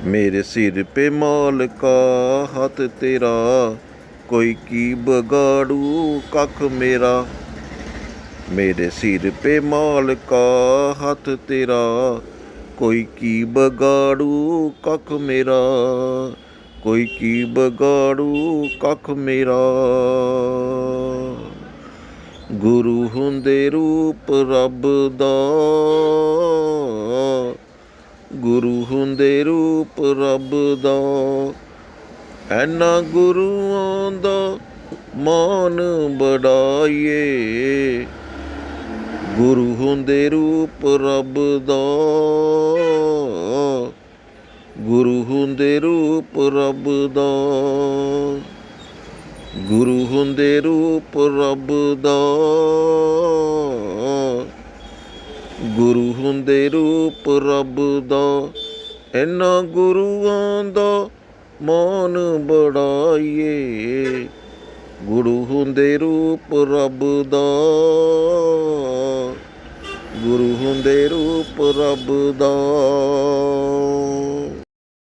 मेरे सिर पे माल का हाथ तेरा, कोई की बगाड़ू कख मेरा। मेरे सिर पे माल का हाथ तेरा, कोई की बगाड़ू कख मेरा। कोई की बगाड़ू कख मेरा। गुरु हुंदे रूप रब दा, गुरु हुंदे रूप रब दा। ऐना गुरुआं दा मान बढ़ाइए। गुरु हुंदे रूप रब दा, गुरु हुंदे रूप रब दा। गुरु हुंदे रूप रब दा, गुरु हुंदे रूप रब दा। इन्हां गुरुआं दा मान बढ़ाइए। गुरु हुंदे रूप रब दा, गुरु हुंदे रूप रब दा।